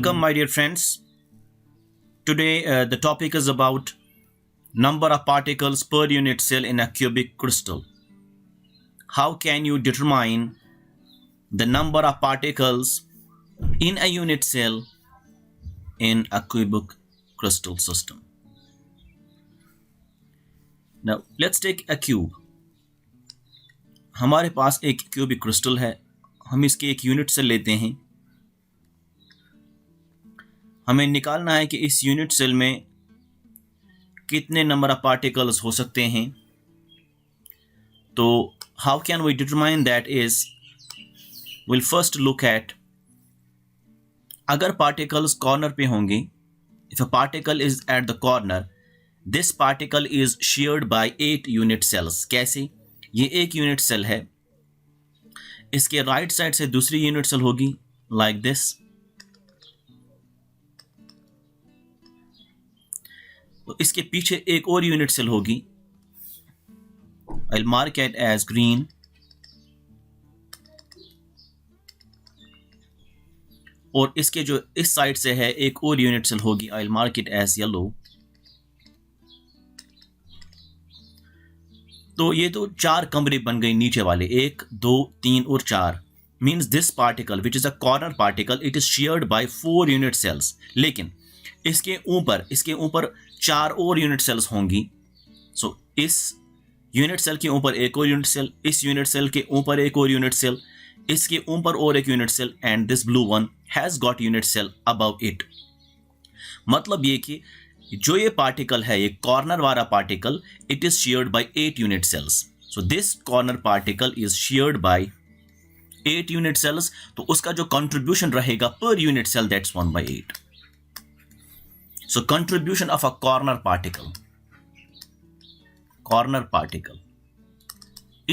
Welcome, my dear friends. Today, the topic is about number of particles per unit cell in a cubic crystal. How can you determine the number of particles in a unit cell in a cubic crystal system? Now, let's take a cube. हमारे पास एक cubic crystal है. हम इसके एक unit cell लेते हैं. हमें निकालना है कि इस यूनिट सेल में कितने नंबर ऑफ पार्टिकल्स हो सकते हैं. तो how can we determine that is will first look at अगर पार्टिकल्स कॉर्नर पे होंगे. If a particle is at the corner, this particle is shared by 8 unit cells. कैसे? ये एक यूनिट सेल है, इसके राइट साइड से दूसरी यूनिट सेल होगी लाइक दिस. तो इसके पीछे एक और यूनिट सेल होगी. I will mark it as green. और इसके जो इस साइड से है एक और यूनिट सेल होगी. I will mark it as yellow. तो ये तो 4 कमरे बन गए नीचे वाले, 1 2 3 और 4. Means this particle which is a corner particle, it is shared by 4 unit cells. लेकिन इसके ऊपर 4 और यूनिट सेल्स होंगी. सो इस यूनिट सेल के ऊपर एक और यूनिट सेल, इस यूनिट सेल के ऊपर एक और यूनिट सेल, इसके ऊपर और एक unit cell, and this blue one has got unit cell above it. मतलब ये कि जो ये पार्टिकल है, ये कॉर्नर वाला particle, it is shared by 8 unit cells. So this corner particle is shared by 8 unit cells. तो उसका जो कंट्रीब्यूशन रहेगा per unit cell, that's 1/8. So contribution of a corner particle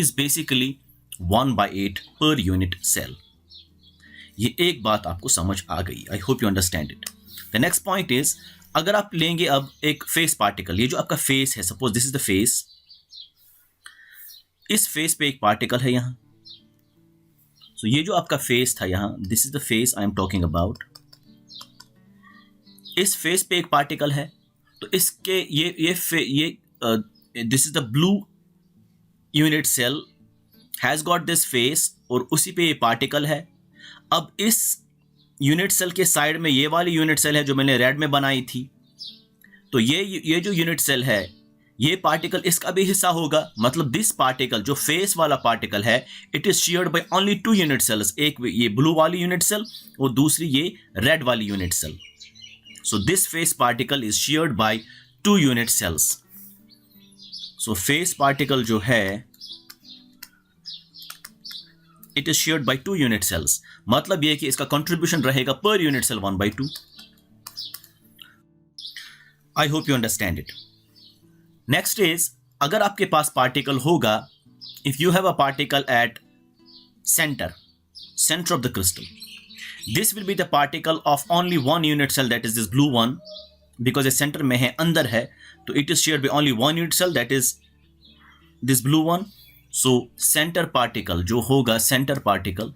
is basically 1/8 per unit cell. ये एक बात आपको समझ आ गई. I hope you understand it. The next point is, अगर आप लेंगे अब एक फेस पार्टिकल, ये जो आपका फेस है, suppose this is the face. इस फेस पे एक पार्टिकल है यहाँ. So ये जो आपका फेस था यहाँ, this is the face I am talking about. इस फेस पे एक पार्टिकल है. तो इसके ये this is the blue unit cell has got this face, और उसी पे ये पार्टिकल है. अब इस यूनिट सेल के साइड में ये वाली यूनिट सेल है जो मैंने रेड में बनाई थी. तो ये जो यूनिट सेल है, ये पार्टिकल इसका भी हिस्सा होगा. मतलब दिस पार्टिकल जो फेस वाला पार्टिकल है, it is shared by only 2 unit cells. एक ये ब्लू वाली यूनिट सेल और दूसरी ये रेड वाली unit cell. So this phase particle is shared by 2 unit cells. So phase particle जो है, it is shared by 2 unit cells. मतलब ये कि इसका contribution रहेगा per unit cell 1/2. I hope you understand it. Next is, अगर आपके पास particle होगा, if you have a particle at center of the crystal, this will be the particle of only 1 unit cell, that is this blue one, because ये center में है, अंदर है. तो it is shared by only 1 unit cell, that is this blue one. So center particle जो होगा, center particle,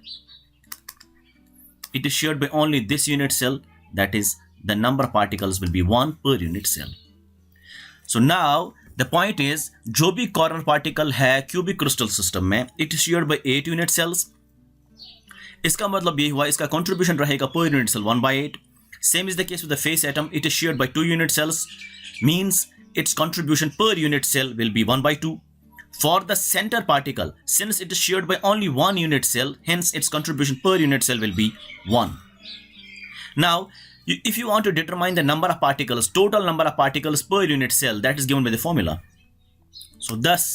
it is shared by only this unit cell, that is the number of particles will be 1 per unit cell. So now the point is, जो भी corner particle है cubic crystal system में, it is shared by 8 unit cells. इसका मतलब ये हुआ, इसका contribution रहेगा per unit cell 1/8. Same is the case with the face atom. It is shared by 2 unit cells, means its contribution per unit cell will be 1/2. For the centre particle, since it is shared by only 1 unit cell, hence its contribution per unit cell will be 1. Now if you want to determine the number of particles, total number of particles per unit cell, that is given by the formula. So thus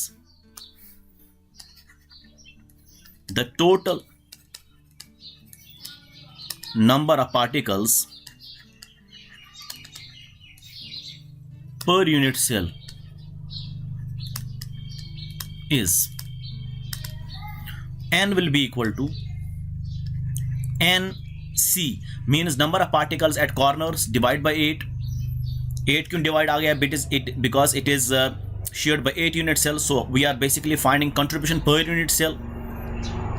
the total number of particles per unit cell is n will be equal to nc, means number of particles at corners divide by 8. 8 क्यों divide आ गया? Because it is shared by 8 unit cells. So we are basically finding contribution per unit cell.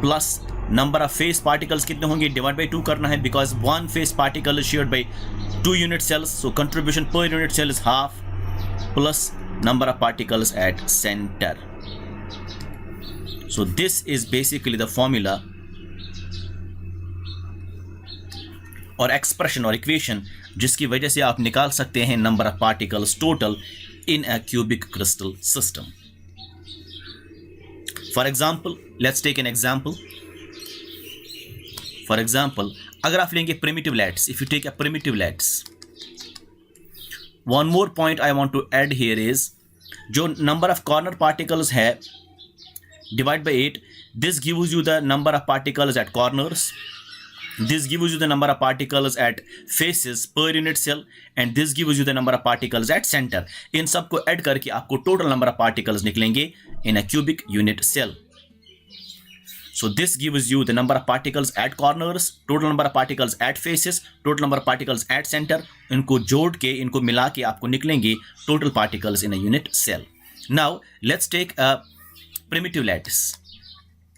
Plus number of face particles कितने होंगे, divide by 2 करना है, because one face particle is shared by 2 unit cells, so contribution per unit cell is half, plus number of particles at center. So this is basically the formula और expression और equation जिसकी वजह से आप निकाल सकते हैं number of particles total in a cubic crystal system. For example, let's take an example. For example, अगर आप लेंगे primitive lattice, if you take a primitive lattice, one more point I want to add here is जो number of corner particles है divide by 8, this gives you the number of particles at corners, this gives you the number of particles at faces per unit cell, and this gives you the number of particles at center. इन सब को add करके आपको total number of particles निकलेंगे in a cubic unit cell. So this gives you the number of particles at corners, total number of particles at faces, total number of particles at center. इनको जोड़ के, इनको मिला के आपको निकलेंगे total particles in a unit cell. Now let's take a primitive lattice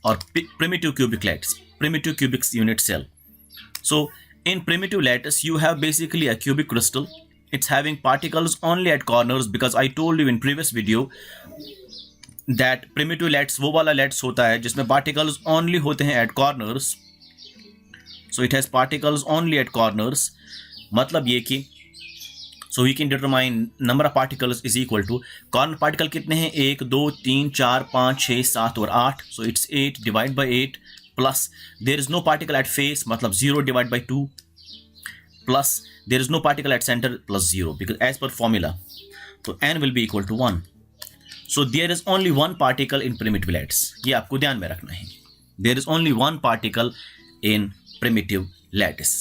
or primitive cubic lattice, primitive cubic unit cell. So in primitive lattice you have basically a cubic crystal. It's having particles only at corners because I told you in previous video that primitive lattice वो वाला lattice होता है जिसमें particles only होते हैं at corners. So it has particles only at corners. मतलब ये कि so we can determine number of particles is equal to corner particle कितने हैं, 1 2 3 4 5 6 7 और 8. So it's 8 divide by 8 plus there is no particle at face, मतलब 0 divide by 2 plus there is no particle at center plus 0 because as per formula. So n will be equal to 1. So there is only one particle in primitive lattice. ये आपको ध्यान में रखना है. There is only one particle in primitive lattice.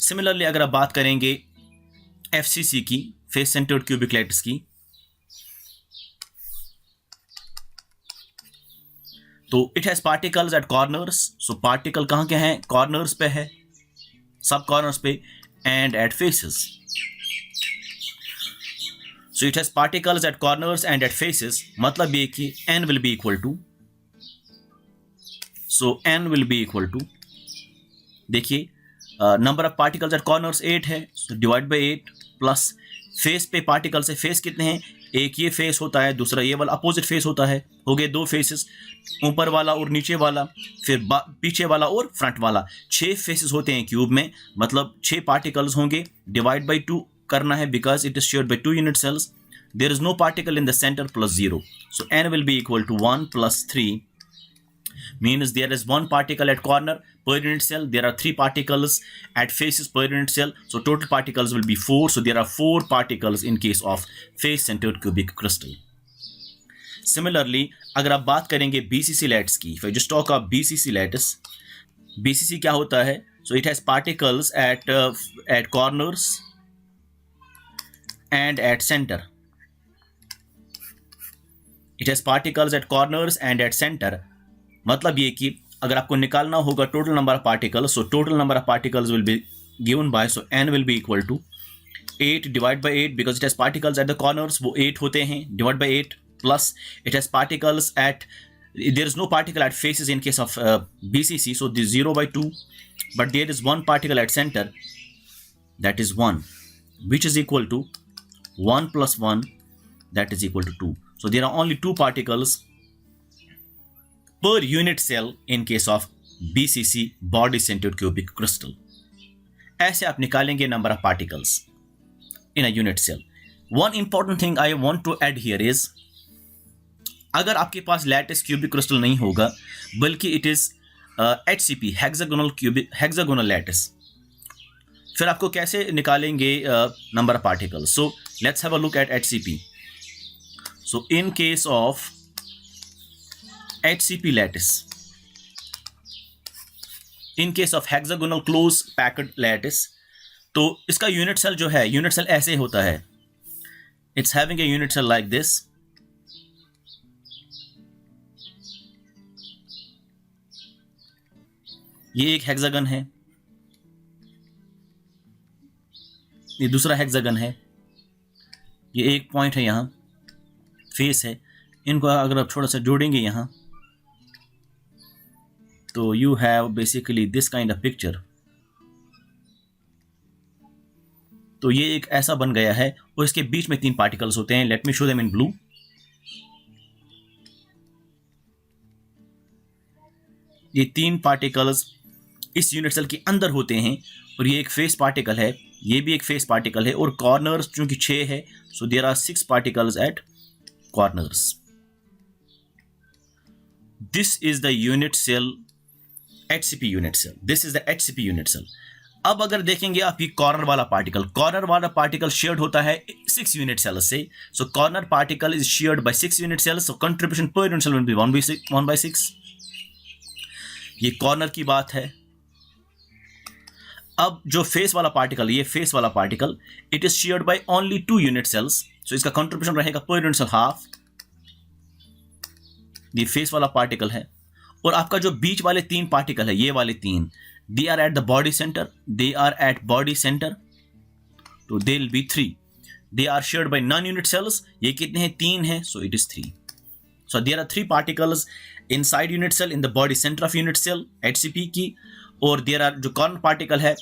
Similarly, अगर आप बात करेंगे FCC की, face centered cubic lattice की, तो it has particles at corners. So particle कहाँ के हैं? Corners पे है, सब corners पे, and at faces. So it has particles at corners and at faces. मतलब ये कि n will be equal to, so n will be equal to, देखिए number of particles at corners 8 है, so divide by 8 plus face पे particles है, face कितने हैं, एक ये face होता है, दूसरा ये वाला opposite face होता है, हो गए 2 faces, ऊपर वाला और नीचे वाला, फिर पीछे वाला और फ्रंट वाला, 6 faces होते हैं क्यूब में, मतलब 6 particles होंगे, divide by 2 करना है because it is shared by 2 unit cells. There is no particle in the center plus 0. So n will be equal to 1 plus 3 means there is one particle at corner per unit cell. There are 3 particles at faces per unit cell. So total particles will be 4. So there are 4 particles in case of face-centered cubic crystal. Similarly, अगर आप बात करेंगे BCC lattice की, if I just talk of BCC lattice, BCC क्या होता है? So it has particles at corners and at center. It has particles at corners and at center. मतलब ये कि अगर आपको निकालना होगा total number of particles, so total number of particles will be given by, so n will be equal to 8 divide by 8 because it has particles at the corners, वो 8 होते हैं, divide by 8 plus it has particles at, there is no particle at faces in case of BCC, so this 0 by 2, but there is one particle at center, that is 1, which is equal to 1 plus 1, that is equal to 2. So there are only 2 particles per unit cell in case of BCC, body centered cubic crystal. ऐसे आप निकालेंगे number of particles in a unit cell. One important thing I want to add here is, अगर आपके पास lattice cubic crystal नहीं होगा बल्कि it is HCP, hexagonal lattice, फिर आपको कैसे निकालेंगे number of particles? So let's have a look at HCP. So in case of HCP lattice, in case of hexagonal close packed lattice, तो इसका unit cell जो है, यूनिट सेल ऐसे होता है, it's having a unit cell like this. ये एक hexagon है, ये दूसरा हेक्सागन है, ये एक पॉइंट है, यहाँ फेस है, इनको अगर आप थोड़ा सा जोड़ेंगे यहाँ, तो you have basically this kind of picture. तो ये एक ऐसा बन गया है और इसके बीच में 3 पार्टिकल्स होते हैं। Let me show them in blue. ये 3 पार्टिकल्स इस यूनिट सेल के अंदर होते हैं और ये एक फेस पार्टिकल है, ये भी एक फेस पार्टिकल है और कॉर्नर्स चूंकि 6 है, so there are 6 particles at corners. This is the unit cell, HCP unit cell. This is the HCP unit cell. अब अगर देखेंगे आप ये कॉर्नर वाला पार्टिकल शेयर्ड होता है 6 यूनिट सेल्स से। So corner particle is shared by 6 unit cells, so contribution per unit cell will be 1/6। ये कॉर्नर की बात है। अब जो फेस वाला पार्टिकल, ये फेस वाला particle, it is shared by only 2 unit cells, so इसका कंट्रीब्यूशन रहेगा पर यूनिट सेल हाफ। ये फेस वाला पार्टिकल है। और आपका जो बीच वाले 3 पार्टिकल है, ये वाले 3, they are at the body center, they are at body center, so they will be 3। They are shared by non unit cells, ये कितने हैं? 3 है, so it is 3। So there are 3 particles inside unit cell in the body center of unit cell HCP की। और there are जो corner particle है,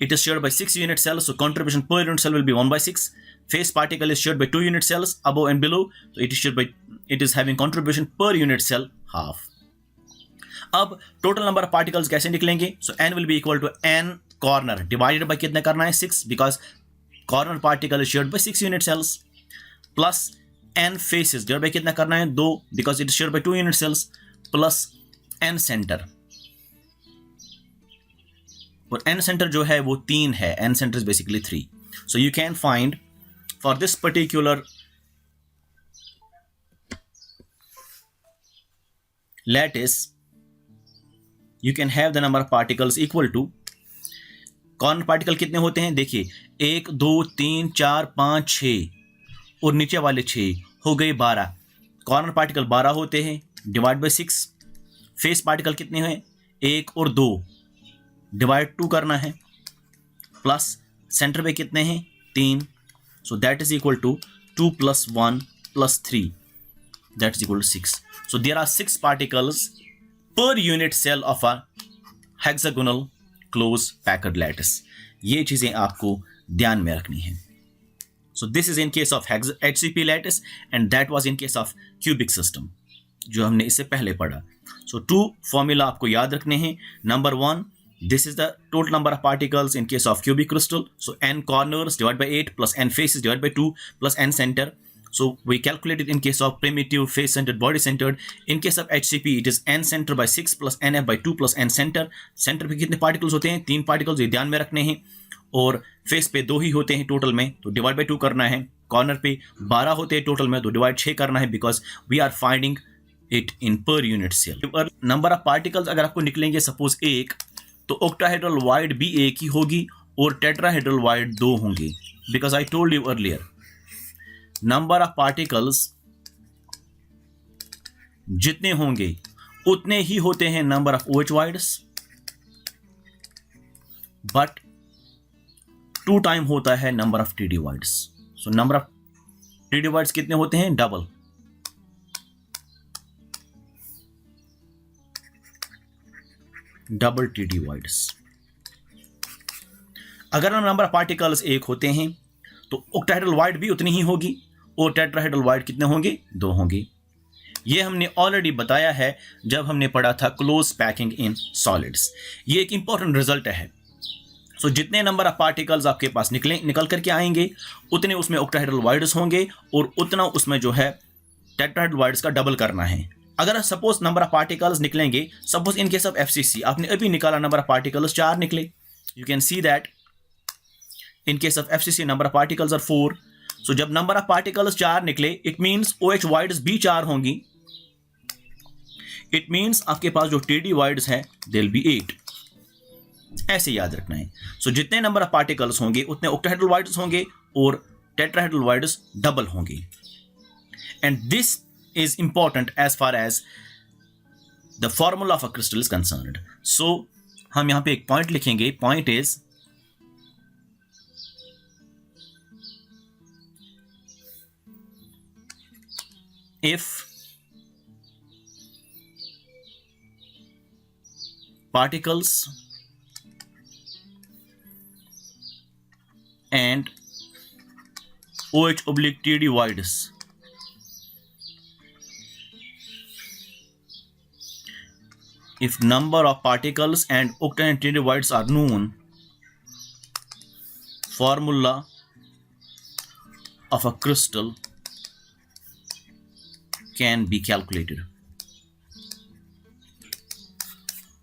it is shared by 6 unit cells, so contribution per unit cell will be 1/6। Face particle is shared by 2 unit cells above and below, so it is having contribution per unit cell half। अब total number of particles कैसे निकलेंगे? So n will be equal to n corner divided by कितना करना है? 6, because corner particle is shared by 6 unit cells, plus n faces divide by कितना करना है? 2, because it is shared by 2 unit cells, plus n centre. और n centre जो है वो 3 है, n centre is basically 3। So you can find for this particular lattice, you can have the number of particles equal to, corner particle कितने होते हैं? देखिए 1 2 3 4 5 6 और नीचे वाले 6 हो गए 12। कॉर्नर पार्टिकल 12 होते हैं, डिवाइड बाय 6। फेस पार्टिकल कितने हैं? 1 और 2, डिवाइड 2 करना है, प्लस सेंटर पे कितने हैं? 3, so that is equal to 2 + 1 + 3, that is equal to 6. So there are 6 particles per unit cell of a hexagonal close packed lattice. ये चीजें आपको ध्यान में रखनी है। So this is in case of HCP lattice and that was in case of cubic system, जो हमने इससे पहले पढ़ा। So 2 फॉर्मूला आपको याद रखने हैं। Number 1, this is the total number of particles in case of cubic crystal. So n corners divided by 8 plus n faces divided by 2 plus n center. So we calculated in case of primitive face centered body centered. In case of HCP it is n center by 6 plus nf by 2 plus n center. Centre पे कितने particles होते हैं? 3 particles, ये ध्यान में रखने हैं। और फेस पे 2 ही होते हैं टोटल में, तो डिवाइड बाय 2 करना है। कॉर्नर पे 12 होते हैं टोटल में, तो डिवाइड 6 करना है, because we are finding it in per unit cell. Number of particles अगर आपको निकलेंगे सपोज 1, तो ऑक्टाहेड्रल वाइड भी 1 ही होगी और टेट्राहेड्रल वाइड 2 होंगे, because I told you earlier number of particles जितने होंगे उतने ही होते हैं number of OH wides, but 2 time होता है number of TD wides. So number of TD voids कितने होते हैं? Double TD wides. अगर नंबर ऑफ पार्टिकल्स 1 होते हैं तो ऑक्टाहेड्रल वाइड भी उतनी ही होगी और टेट्राहेड्रल वाइड कितने होंगे? 2 होंगे। ये हमने ऑलरेडी बताया है जब हमने पढ़ा था क्लोज पैकिंग इन सॉलिड्स। ये एक इंपॉर्टेंट रिजल्ट है। सो जितने नंबर ऑफ पार्टिकल्स आपके पास निकल करके आएंगे उतने उसमें ऑक्टाहेड्रल वाइड्स होंगे और उतना उसमें जो है टेट्राहेड्रल वाइड्स का डबल करना है। अगर सपोज नंबर ऑफ पार्टिकल्स निकलेंगे, suppose in case of FCC आपने अभी निकाला नंबर ऑफ पार्टिकल्स 4 निकले, you can see that in case of FCC number of particles are 4. So जब number of particles 4 निकले, it means OH वाइड्स भी 4 होंगी। It means आपके पास जो TD वाइड्स हैं they'll be 8। ऐसे याद रखना है। So जितने number of particles होंगे उतने octahedral वाइड्स होंगे और tetrahedral वाइड्स डबल होंगे। And this is important as far as the formula of a crystal is concerned. So हम यहाँ पे एक पॉइंट लिखेंगे। Point is if particles and OH oblique TD voids. If number of particles and octet and TD voids are known, formula of a crystal can be calculated.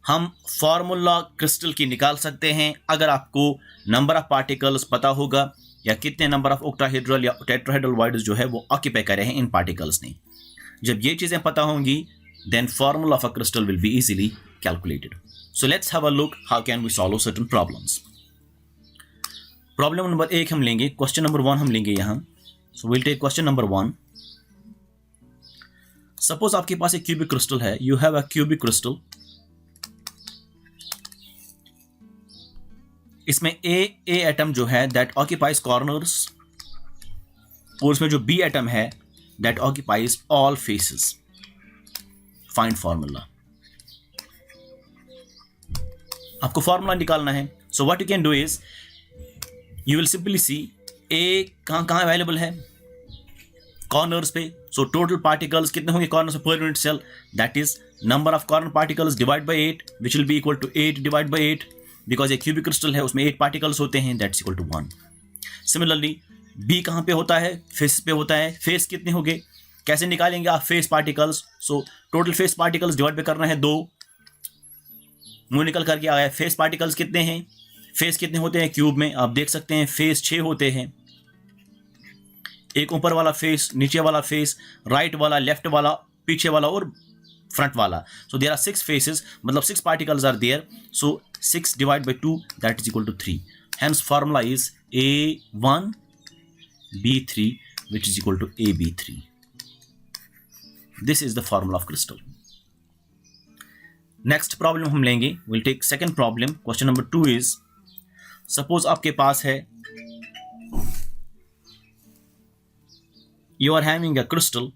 हम formula crystal की निकाल सकते हैं अगर आपको नंबर ऑफ पार्टिकल्स पता होगा या कितने नंबर ऑफ ऑक्टाहेड्रल या टेट्राहेड्रल वॉइड्स जो है वो ऑक्यूपाई करे हैं इन पार्टिकल्स ने. जब ये चीज़ें पता होंगी then formula of a crystal will be easily calculated. So let's have a look how can we solve certain problems. Problem number 1 हम लेंगे, question number 1 हम लेंगे यहाँ. So we'll take question number 1. Suppose आपके पास एक cubic crystal है. You have a cubic crystal. इसमें A atom जो है that occupies corners और इसमें जो B atom है that occupies all faces. Find formula. आपको फॉर्मूला निकालना है. So what you can do is you will simply see A कहाँ अवेलेबल है, कॉर्नर्स पे. So total particles कितने होंगे corners per unit cell, that is number of corner particles divide by 8 which will be equal to 8 divided by 8 because एक cubic crystal है उसमें 8 particles होते हैं, that's equal to 1. Similarly B कहाँ पे होता है, फेस पे होता है. फेस कितने होंगे, कैसे निकालेंगे आप face particles. So total face particles divide पे करना है 2. मुंह निकल करके आया. फेस पार्टिकल्स कितने हैं, फेस कितने होते हैं क्यूब में आप देख सकते हैं. फेस 6 होते हैं. एक ऊपर वाला फेस, नीचे वाला फेस, राइट वाला, लेफ्ट वाला, पीछे वाला और फ्रंट वाला. सो देयर आर 6 फेसेस, मतलब 6 particles are there. So 6 divide by 2 that is equal to 3. Hence formula is A1 B3 which is equal to AB3. This is the formula of crystal. Next problem हम लेंगे. We'll take second problem. Question number 2 is suppose आपके पास है, you are having a crystal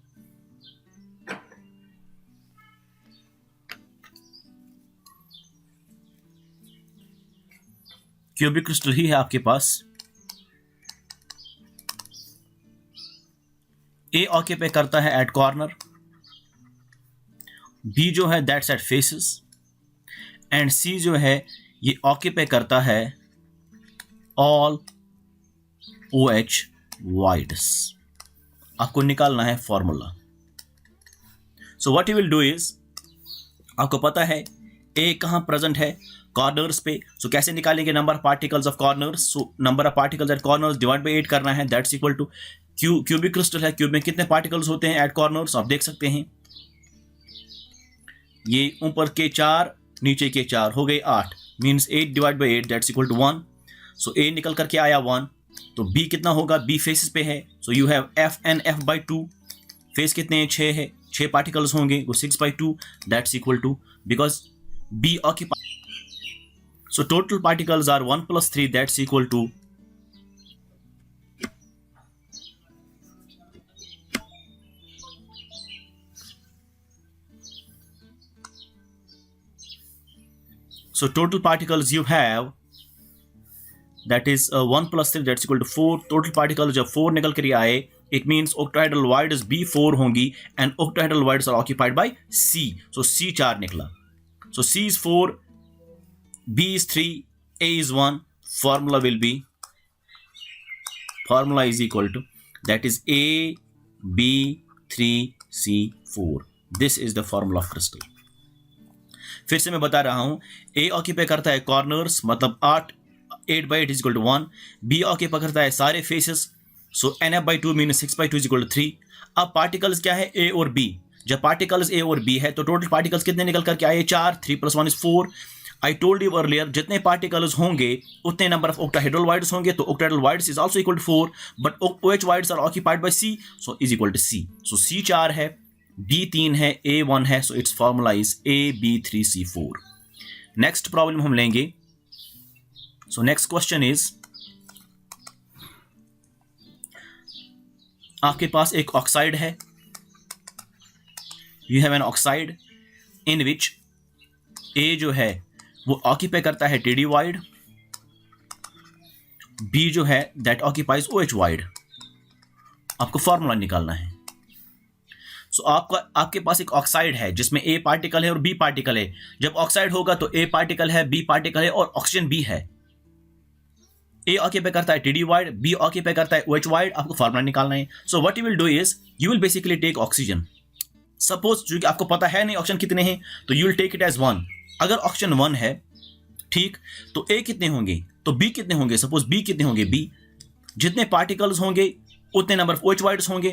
cubic crystal ही है आपके पास. A occupy करता है eight corner, B जो है that's at faces and C जो है ये ऑक्यूपाई करता है ऑल OH voids. आपको निकालना है formula. So what you will do is, आपको पता है A कहाँ प्रेजेंट है, कॉर्नर्स पे. सो कैसे निकालेंगे number of particles of corners. So number of particles at corners divide by 8 करना है, that's equal to cubic crystal है, क्यूब में कितने पार्टिकल्स होते हैं एट कॉर्नर्स आप देख सकते हैं. ये ऊपर के 4 नीचे के 4 हो गए 8, means 8 divide by 8 that's equal to 1. So A निकल करके आया 1. तो B कितना होगा, B फेसेस पे है. So you have F and F by 2. Face कितने हैं, 6 है, 6 पार्टिकल्स होंगे वो 6 by 2 that's equal to, because B occupy. So total particles are 1 plus 3 that's equal to so total particles you have that is 1 plus 3 that's equal to 4. total particles जब 4 निकल कर आए it means octahedral voids B4 होंगी and octahedral voids are occupied by C. so C 4 निकला. so C is 4, B is 3, A is 1. formula will be, formula is equal to that is A B 3 C 4. this is the formula of crystal. फिर से मैं बता रहा हूं, A occupy करता है corners मतलब 8 by 8 is equal to 1. B occupy करता है सारे faces. So NF by 2 mean 6 by 2 is equal to 3. अब पार्टिकल्स क्या है, A और B. जब पार्टिकल्स A और B है तो टोटल पार्टिकल्स कितने निकल करके आए, 4. 3 + 1 is 4. I told you earlier जितने पार्टिकल्स होंगे उतने नंबर ऑफ ऑक्टाहेड्रल वॉइड्स होंगे. तो octahedral voids is also equal to 4 but OH voids are occupied by C. So is equal to C. So C 4 है, B 3 है, A 1 है. सो it's formula is A B 3 C 4. Next problem हम लेंगे. So next question is, आपके पास एक oxide है. You have an oxide in which A जो है वो ऑक्यूपाई करता है टी डी वाइड, बी जो है that occupies O H void. आपको फॉर्मूला निकालना है। सो आपके पास एक ऑक्साइड है जिसमें ए पार्टिकल है और बी पार्टिकल है। जब ऑक्साइड होगा तो ए पार्टिकल है, बी पार्टिकल है और ऑक्सीजन बी है। ए ऑक्यूपाई करता है T D void, B occupy करता है ओ एच वाइड। आपको फॉर्मूला निकालना है। So what you will do is you will basically take oxygen. Suppose जो कि आपको पता है नहीं ऑक्सीजन कितने हैं, तो you will take it as 1। अगर ऑक्सीजन 1 है, ठीक, तो ए कितने होंगे, तो बी कितने होंगे। सपोज बी कितने होंगे, बी जितने पार्टिकल्स होंगे उतने नंबर ऑफ OH वाइड्स होंगे।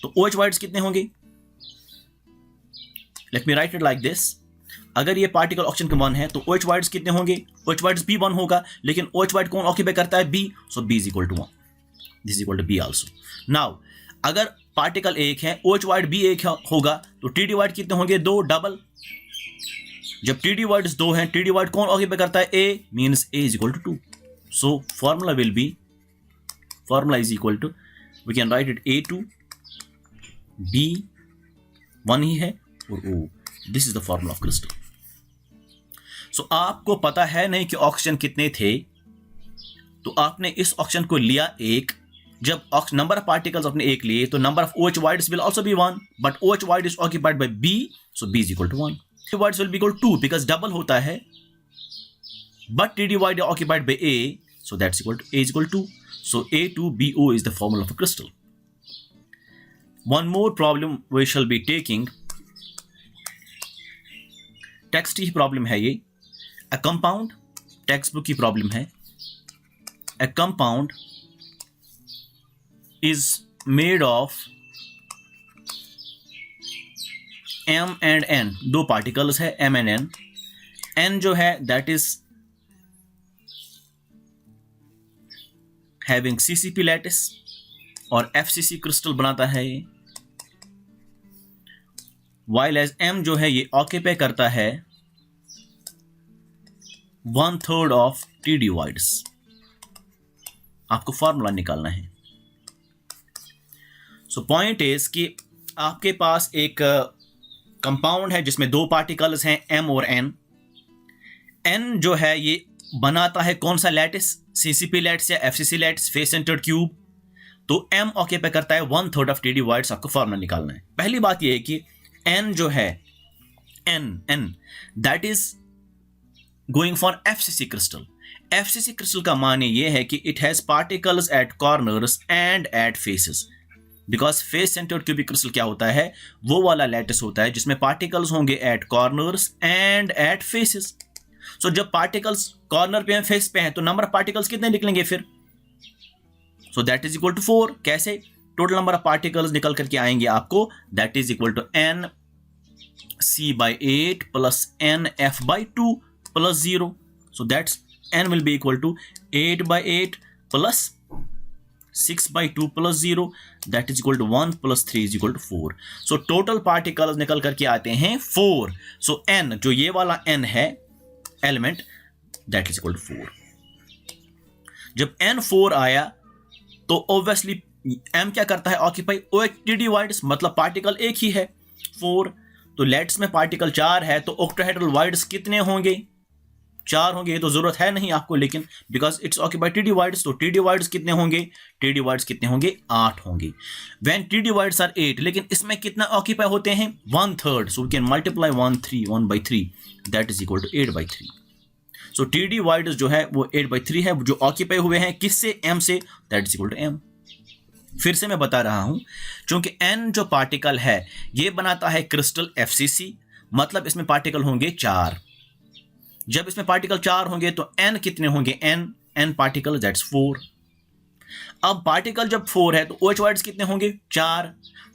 तो OH वाइड्स कितने होंगे, let me right it like this. अगर ये पार्टिकल ऑक्सीजन का 1 है तो OH वाइड्स कितने होंगे, OH वाइड्स B 1 होगा, लेकिन OH वाइड कौन ऑक्यूपाई करता है, B। So B is equal to 1, this is equal to B also. Now अगर पार्टिकल एक है, OH वाइड B एक होगा, तो TD वाइड कितने होंगे, 2 डबल। जब TD वाइड्स 2 हैं, TD वाइड कौन ऑक्यूपाई करता है, A, मींस A इज equal to 2। So formula will be, formula is equal to, we can write it A2 B 1 ही है और O। This is the formula of crystal. So आपको पता है नहीं कि ऑक्सीजन कितने थे, तो आपने इस ऑक्सीजन को लिया एक। जब नंबर ऑफ पार्टिकल्स आपने एक लिए तो number of OH voids will also be 1, but OH void is occupied by B, so B is equal to 1। TD voids will be equal to 2 because double होता है, but TD void occupied by A, so that's equal to A is equal to, so A2BO is the formula of a crystal. One more problem we shall be taking, text की problem है ये। A compound, text book की problem है। A compound is made of M and N, दो particles है M and N। N जो है that is having CCP lattice और FCC क्रिस्टल बनाता है ये। वाइल एज M जो है ये ऑक्यूपाई करता है 1/3 ऑफ TD वाइड्स। आपको फॉर्मूला निकालना है। सो पॉइंट इज कि आपके पास एक कंपाउंड है जिसमें दो पार्टिकल्स हैं M और N। N जो है ये बनाता है कौन सा लैटिस, CCP लैटिस या FCC lattice, face centred cube. तो M ऑक्यूपाई करता है 1/3 ऑफ TD वाइड्स। आपको फॉर्मूला निकालना है। पहली बात ये है कि N जो है N that is going for FCC crystal. FCC crystal का माने ये है कि it has particles at corners and at faces. Because face centered cubic crystal क्या होता है, वो वाला लैटिस होता है जिसमें पार्टिकल्स होंगे at corners and at faces. So जब पार्टिकल्स कॉर्नर पे हैं, फेस पे हैं, तो नंबर ऑफ पार्टिकल्स कितने निकलेंगे फिर, so that is equal to 4। कैसे, टोटल नंबर ऑफ पार्टिकल्स निकल करके आएंगे आपको, that is equal to NC/8 plus NF/2 plus 0। So that's N will be equal to 8/8 plus 6/2 plus 0, that is equal to 1 plus 3 is equal to 4. So total particles निकल करके आते हैं 4. So N जो ये वाला N है element, that is equal to 4. जब N 4 आया तो obviously M क्या करता है, ऑक्यूपाई OH वाइड्स, मतलब पार्टिकल एक ही है 4। तो लेट्स में पार्टिकल 4 है तो ऑक्टाहेड्रल वाइड्स कितने होंगे, 4 होंगे। ये तो जरूरत है नहीं आपको, लेकिन because it's occupied TD wides, तो TD वाइड्स कितने होंगे, TD वाइड्स कितने होंगे, 8 होंगे। व्हेन TD वाइड्स आर 8, लेकिन इसमें कितना ऑक्यूपाई होते हैं, 1/3। So we can multiply 1/3 that is equal to 8/3। So TD voids जो है वो 8/3 है, जो ऑक्यूपाई हुए हैं किससे, M से, that is equal to M। फिर से मैं बता रहा हूं, क्योंकि N जो पार्टिकल है ये बनाता है क्रिस्टल FCC, मतलब इसमें पार्टिकल होंगे 4। जब इसमें पार्टिकल 4 होंगे तो N कितने होंगे, N पार्टिकल, दैट्स 4। अब पार्टिकल जब 4 है तो OH वाइड्स कितने होंगे, 4।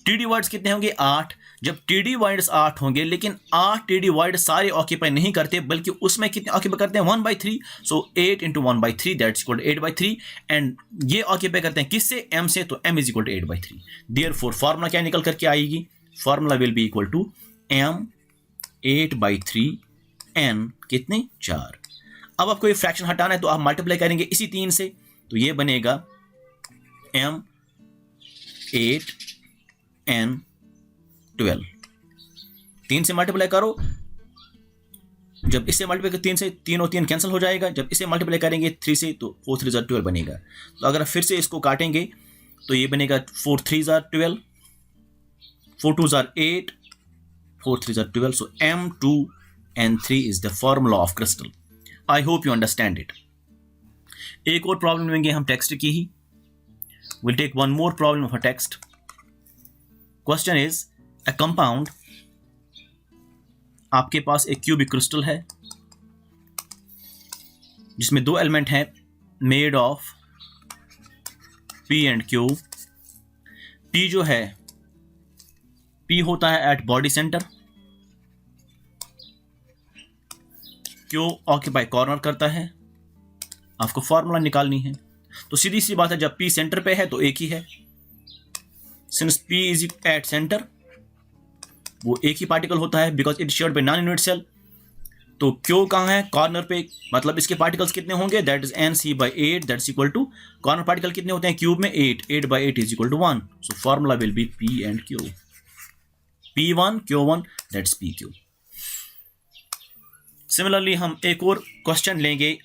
TD वाइड्स कितने होंगे, 8। जब TD वाइड्स 8 होंगे, लेकिन 8 TD वाइड सारे ऑक्यूपाई नहीं करते, बल्कि उसमें कितने ऑक्यूपाई करते हैं, 1/3। So 8 × 1/3 that's equal to 8/3। And ये ऑक्यूपाई करते हैं किससे, M से, तो M is equal to 8/3। Therefore formula क्या निकल करके आएगी, formula will be equal to M 8/3 N कितने, 4। अब आपको ये फ्रैक्शन हटाना है तो आप मल्टीप्लाई करेंगे इसी 3 से, तो ये बनेगा M 8 N 12। 3 से मल्टीप्लाई करो जब इससे मल्टीप्लाई 3 से 3 और 3 कैंसिल हो जाएगा, जब इसे मल्टीप्लाई करेंगे 3 से तो 4 3 ज़ा 12 बनेगा। तो अगर फिर से इसको काटेंगे तो ये बनेगा 4 3 ज़ा 12, 4 2 ज़ा 8, 4 3 ज़ा 12। So M2N3 is the formula of crystal. I hope you understand it. एक और प्रॉब्लम लेंगे हम टेक्स्ट की ही। Will take one more problem of a text. Question is a compound, आपके पास एक क्यूबिक क्रिस्टल है जिसमें 2 एलिमेंट हैं made of P and Q। P जो है, P होता है at body center, Q occupy corner करता है। आपको फॉर्मूला निकालनी है, तो सीधी सी बात है, जब P सेंटर पे है तो एक ही है। Since P is at center, वो एक ही पार्टिकल होता है because it shared by non unit cell. तो Q कहाँ है? कॉर्नर पे, मतलब इसके पार्टिकल्स कितने होंगे? That is NC/8, that's equal to corner particle कितने होते हैं क्यूब में? 8, 8/8 is equal to 1। So formula will be P and Q, P1 Q1 that's PQ। Similarly हम एक और क्वेश्चन लेंगे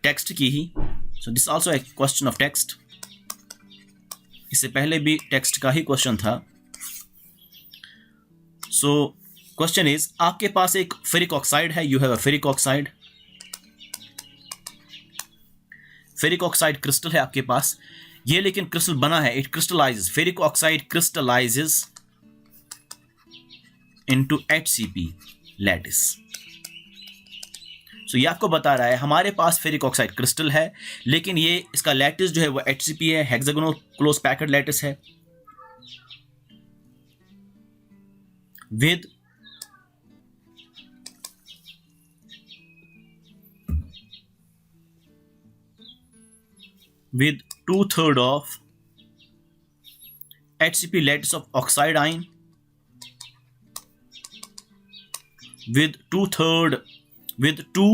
टेक्स्ट की ही। So this also a question of text. इससे पहले भी टेक्स्ट का ही क्वेश्चन था। सो क्वेश्चन इज, आपके पास एक फेरिक ऑक्साइड है, you have a ferric oxide. Ferric oxide crystal है आपके पास, ये लेकिन क्रिस्टल बना है, it crystallises, ferric oxide crystallises into HCP lattice. So ये आपको बता रहा है हमारे पास फेरिक ऑक्साइड क्रिस्टल है, लेकिन ये इसका लैटिस जो है वो HCP है, हेक्सागोनल क्लोज पैक्ड लैटिस है, with 2/3 of HCP lattice of oxide ion, with 2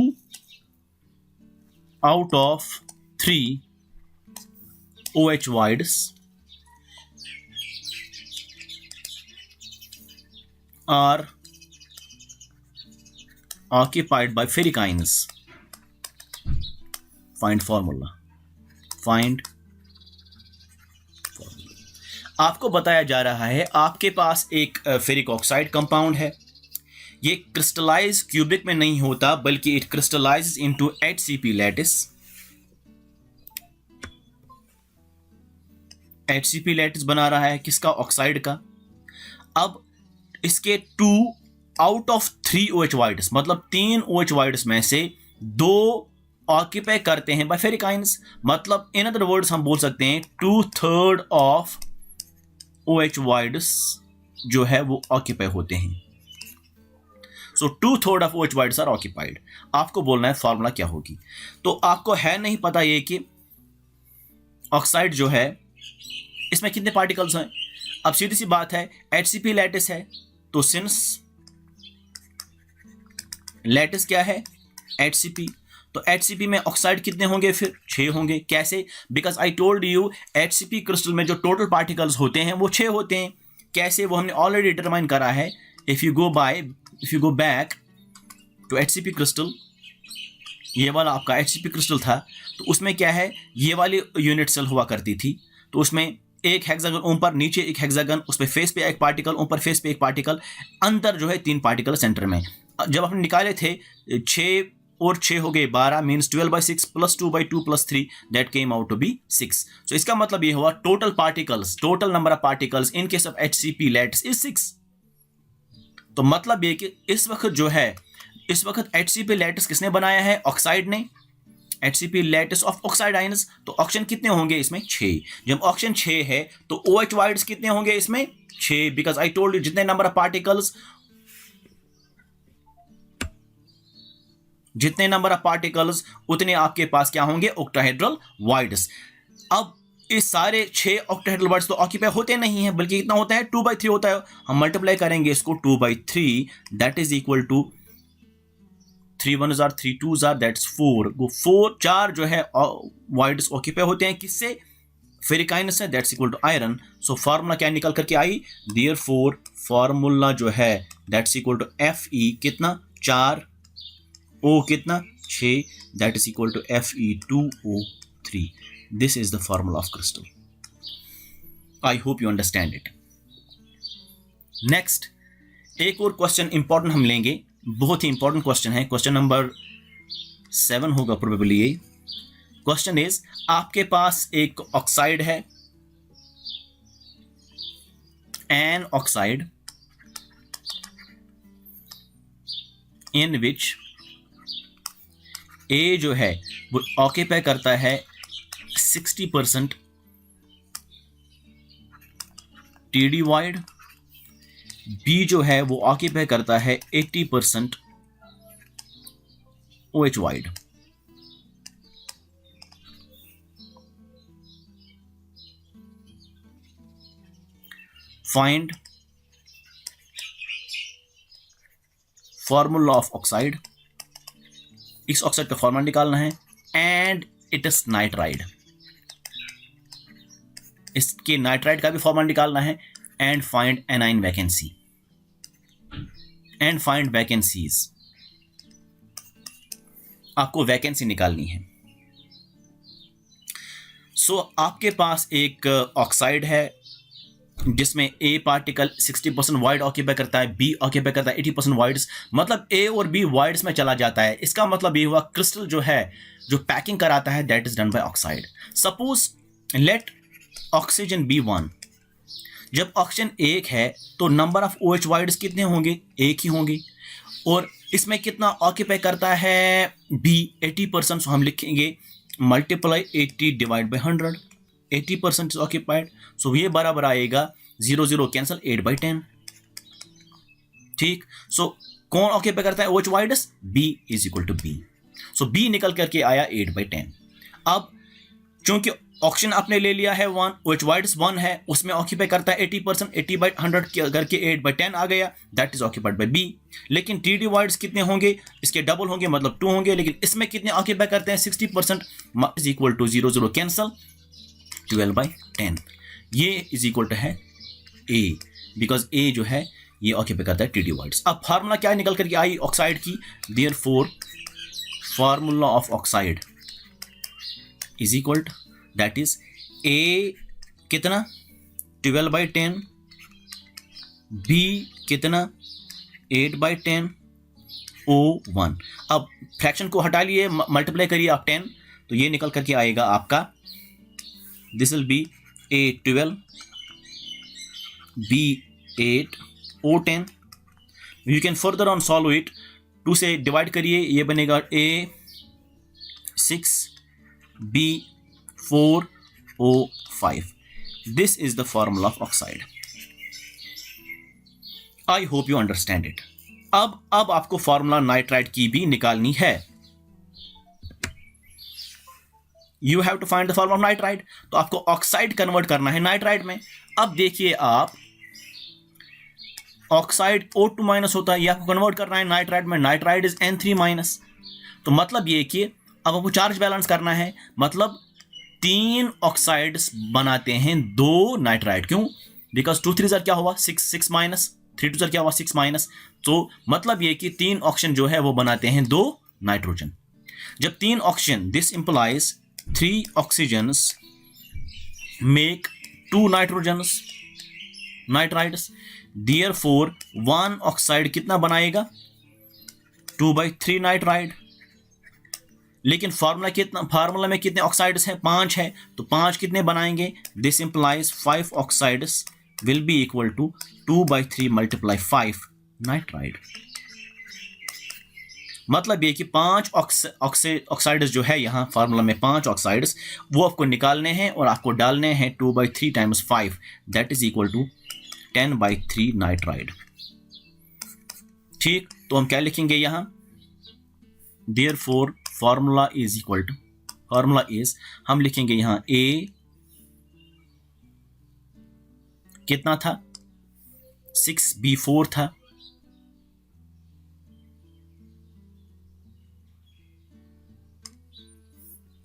out of 3 OH voids are occupied by ferric ions. Find formula. आपको बताया जा रहा है आपके पास एक फेरिक ऑक्साइड कंपाउंड है, ये क्रिस्टलाइज क्यूबिक में नहीं होता बल्कि it crystallize into HCP lattice. HCP lattice बना रहा है किसका? ऑक्साइड का। अब इसके 2 आउट ऑफ 3 OH वाइड्स, मतलब 3 OH वाइड्स में से 2 ऑक्यूपाई करते हैं बाय फेरिक आयंस। मतलब इन अदर वर्ड्स हम बोल सकते हैं 2/3 ऑफ OH वाइड्स जो है वो ऑक्यूपाई होते हैं। So 2/3 of OH voids are occupied. आपको बोलना है फॉर्मूला क्या होगी। तो आपको है नहीं पता ये कि ऑक्साइड जो है इसमें कितने पार्टिकल्स हैं। अब सीधी सी बात है, HCP लैटिस है, तो सिंस लैटिस क्या है? HCP, तो HCP में ऑक्साइड कितने होंगे? फिर 6 होंगे। कैसे? Because I told you HCP crystal में जो टोटल पार्टिकल्स होते हैं वो 6 होते हैं। कैसे? वो हमने ऑलरेडी डिटरमाइन करा है। If you go back to HCP crystal, ये वाला आपका HCP क्रिस्टल था, तो उसमें क्या है, ये वाली यूनिट सेल हुआ करती थी। तो उसमें एक हेक्सागन ऊपर, नीचे एक हेक्सागन, उस पर फेस पे एक पार्टिकल, ऊपर फेस पे एक पार्टिकल, अंदर जो है 3 पार्टिकल सेंटर में। जब हमने निकाले थे 6 और 6 हो गए 12, means 12/6 + 2/2 + 3 that came out to be 6। So इसका मतलब ये हुआ total number of particles in case of HCP lattice is 6। तो मतलब ये कि इस वक्त HCP लैटिस किसने बनाया है? ऑक्साइड ने। HCP lattice of oxide ions, तो ऑक्सीजन कितने होंगे इसमें? 6। जब ऑक्सीजन 6 है तो OH वाइड्स कितने होंगे इसमें? 6, बिकॉज आई टोल्ड यू जितने नंबर ऑफ पार्टिकल्स उतने आपके पास क्या होंगे? Octahedral wides. अब इस सारे 6 ऑक्टाहेड्रल वाइड्स तो ऑक्यूपाई होते नहीं हैं, बल्कि कितना होता है? 2/3 होता है। हम मल्टीप्लाई करेंगे इसको 2/3, that is equal to 3 1s are 3 2s are that's 4। वो 4 जो है वाइड्स ऑक्यूपाई होते हैं किससे? फेरिक आयन से, that's equal to iron. So formula क्या निकल करके आई? देयरफॉर फार्मूला जो है दैट्स इक्वल टू Fe कितना? 4, O कितना 6, that is equal to Fe2O3. This is the formula of crystal. I hope you understand it. Next एक और क्वेश्चन इंपॉर्टेंट हम लेंगे, बहुत ही इंपॉर्टेंट क्वेश्चन है, क्वेश्चन नंबर 7 होगा प्रोबेबली ये. क्वेश्चन इज, आपके पास एक ऑक्साइड है, एन ऑक्साइड इन विच ए जो है वो ऑक्यूपाई करता है 60% TD वाइड, बी जो है वो ऑक्यूपाई करता है 80% OH wide. Find formula of oxide. इस ऑक्साइड का फॉर्मूला निकालना है, एंड इट इज नाइट्राइड. इसके नाइट्राइड का भी फॉर्मूला निकालना है, and find A9 vacancy, and find vacancies. आपको वैकेंसी निकालनी है. सो आपके पास एक ऑक्साइड है जिसमें ए पार्टिकल 60% वाइड ऑक्यूपाई करता है, बी ऑक्यूपाई करता है 80% वाइड्स. मतलब ए और बी वाइड्स में चला जाता है. इसका मतलब ये हुआ क्रिस्टल जो है जो पैकिंग कराता है that is done by oxide. Suppose let oxygen be 1. जब ऑक्सीजन 1 है तो नंबर ऑफ OH वाइड्स कितने होंगे, 1 ही होंगे. और इसमें कितना ऑक्यूपाई करता है बी, 80%. सो हम लिखेंगे multiply 80 divide by 100. 80% is occupied. So ये बराबर आएगा 0 0 कैंसिल 8/10. ठीक. सो कौन ऑक्यूपाई करता है OH voids, B is equal to B. So B निकल करके आया 8/10. अब चूंकि ऑक्सीजन आपने ले लिया है 1, OH वाइड्स 1 है, उसमें ऑक्यूपाई करता है 80%, 80/100 करके 8/10 आ गया, that is occupied by B. लेकिन TD वाइड्स कितने होंगे, इसके डबल होंगे मतलब 2 होंगे, लेकिन इसमें कितने ऑक्यूपाई करते हैं 60%, इज इक्वल टू 0 0 कैंसल 12/10. ये इज इक्वल टू है ए, बिकॉज ए जो है ये ऑक्यूपाई करता है TD वाइड्स. अब फार्मूला क्या निकल करके आई ऑक्साइड की, therefore formula of oxide is equal to that is A कितना 12/10, बी कितना 8/10, O1. अब फ्रैक्शन को हटा लिए, मल्टीप्लाई करिए आप 10, तो ये निकल करके आएगा आपका, this will be A12, B8, O10. You can further on solve it. 2 से डिवाइड करिए, ये बनेगा A6, B4, O5. This is the formula of oxide. I hope you understand it. अब आपको फॉर्मूला नाइट्राइड की भी निकालनी है. You have to find the formula of nitride. तो आपको ऑक्साइड कन्वर्ट करना है नाइट्राइड में. अब देखिए आप, ऑक्साइड O2 माइनस होता है, ये आपको कन्वर्ट करना है नाइट्राइड में. Nitride is N3 minus. तो मतलब ये कि अब आपको चार्ज बैलेंस करना है, मतलब 3 ऑक्साइड्स बनाते हैं 2 नाइट्राइड. क्यों? बिकॉज 2 3 क्या हुआ 6 माइनस, 3 2 क्या हुआ 6 माइनस. तो मतलब ये कि 3 ऑक्सीजन जो है वो बनाते हैं 2 नाइट्रोजन. जब 3 oxygen, this implies 3 oxygens make 2 nitrogens nitrides. Therefore 1 oxide कितना बनाएगा 2/3 नाइट्राइड. लेकिन फार्मूला में कितने ऑक्साइड्स हैं, 5 है, तो 5 कितने बनाएंगे, this implies 5 oxides will be equal to 2/3 multiply 5 nitride. मतलब ये कि 5 ऑक्साइड्स जो है यहाँ फार्मूला में 5 ऑक्साइड्स वो आपको निकालने हैं और आपको डालने हैं 2/3 times 5, that is equal to 10/3 nitride. ठीक. तो हम क्या लिखेंगे यहाँ, therefore formula is equal to, formula is, हम लिखेंगे यहां ए कितना था 6B4 था,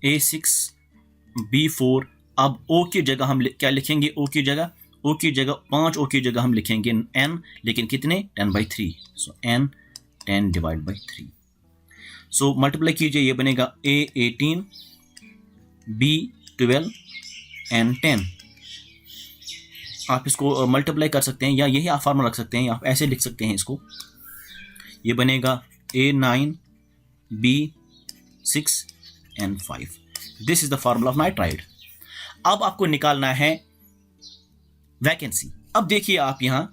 A6B4. अब O की जगह हम क्या लिखेंगे, O की जगह 5 O की जगह हम लिखेंगे N, लेकिन कितने 10/3. सो N 10 divide by 3। So multiply कीजिए, ये बनेगा A18 B12 and 10। आप इसको मल्टीप्लाई कर सकते हैं या यही आप फार्मूला रख सकते हैं, आप ऐसे लिख सकते हैं इसको। ये बनेगा A9 B6 and 5। This is the formula of nitride. अब आपको निकालना है वैकेंसी। अब देखिए आप यहाँ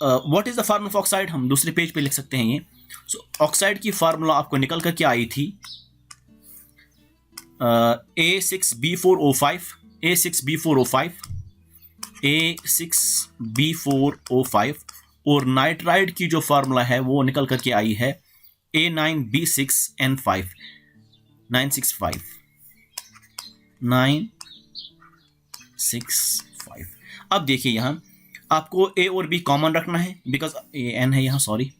what is the formula of oxide, हम दूसरे पेज पे लिख सकते हैं ये। सो ऑक्साइड की फार्मूला आपको निकल करके आई थी A6B4O5 A6B4O5 और नाइट्राइड की जो फार्मूला है वो निकल करके आई है A9B6N5 965। अब देखिए यहाँ आपको A और B कॉमन रखना है, बिकॉज N है यहाँ, sorry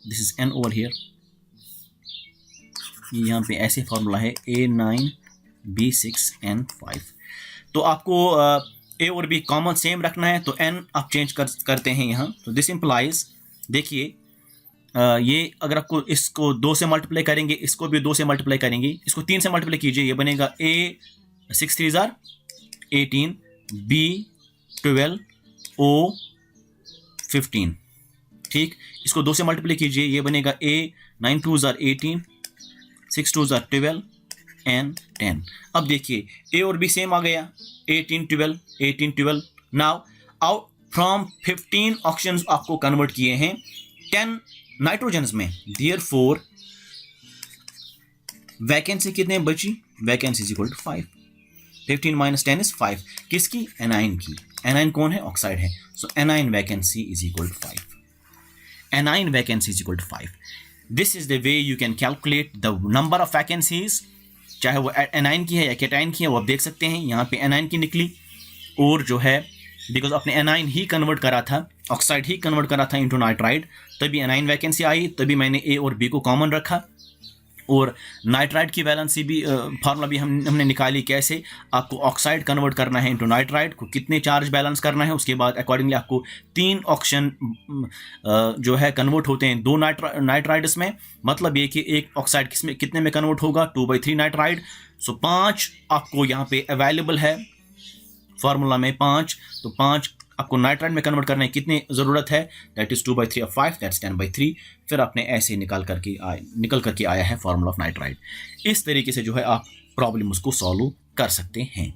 this is N over here. यहाँ पे ऐसे फॉर्मूला है A9B6N5। तो आपको A और B कॉमन सेम रखना है, तो N आप चेंज करते हैं यहाँ। तो दिस इंप्लाइज, देखिए ये अगर आपको इसको 2 से मल्टीप्लाई करेंगे, इसको भी 2 से मल्टीप्लाई करेंगे, इसको 3 से मल्टीप्लाई कीजिए, ये बनेगा A6 3 जार 18 B12 O15। ठीक, इसको 2 से मल्टीप्लाई कीजिए, ये बनेगा A9 2 जार 18 6 2 जार 12 and 10। अब देखिए A और B सेम आ गया, 18 12। नाउ आउट फ्रॉम 15 ऑक्शंस आपको कन्वर्ट किए हैं 10 नाइट्रोजन्स में, देयरफॉर वैकेंसी कितने बची, vacancy is equal to 5। 15 minus 10 is 5। किसकी, एनाइन की। एनाइन कौन है, ऑक्साइड है। So anion vacancy is equal to 5। Anion vacancy is equal to 5। This is the way you can calculate the number of vacancies, चाहे वो A9 की है या केटाइन की है, वो आप देख सकते हैं। यहाँ पे एनाइन की निकली, और जो है बिकॉज अपने एनाइन ही कन्वर्ट करा था, ऑक्साइड ही कन्वर्ट करा था इनटू नाइट्राइड, तभी एनाइन वैकेंसी आई, तभी मैंने A और B को कॉमन रखा। और नाइट्राइड की वैलेंसी भी फार्मूला भी हमने निकाली, कैसे आपको ऑक्साइड कन्वर्ट करना है इनटू नाइट्राइड को, कितने चार्ज बैलेंस करना है, उसके बाद अकॉर्डिंगली आपको 3 ऑक्शन जो है कन्वर्ट होते हैं 2 नाइट्राइड्स में। मतलब ये कि एक ऑक्साइड कितने में कन्वर्ट होगा, 2/3 नाइट्राइड। सो 5 आपको यहाँ पे अवेलेबल है फार्मूला में, 5। तो 5 आपको नाइट्राइड में कन्वर्ट करने की कितनी ज़रूरत है, दैट इज़ 2/3 ऑफ 5, दैट्स 10/3। फिर आपने ऐसे निकल करके आया है फार्मूला ऑफ नाइट्राइड। इस तरीके से जो है आप प्रॉब्लम उसको सॉल्व कर सकते हैं।